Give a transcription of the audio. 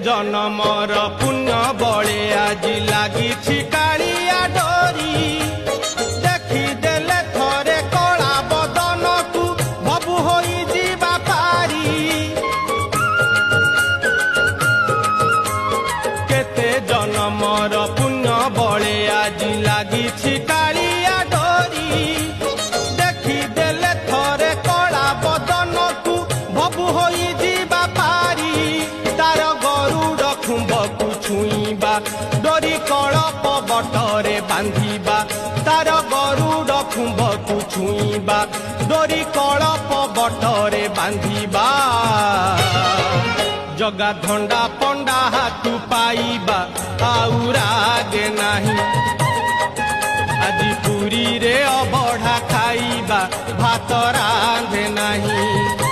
जन्मर पुण्य बड़े आज लगी कालिया डोरी देखीदेले थरे कला बदन को भबु होई जीवा पारी केते जन्मर पुण्य बड़े आज लगी कालिया डोरी देखीदेले थरे कला बदन को भबु होई जीवा पारी तार गरुड़ खुंबकु छुईबा डोरी कलप बटरे बांधिबा तार गरुड़ खुंबकु छुईबा डोरी कलप बटरे बांधिबा जगा धंडा पंडा हाथू पाइबा आउरागे नाही आज पुरी रे अबढ़ा खाइबा भात रांधे नाही।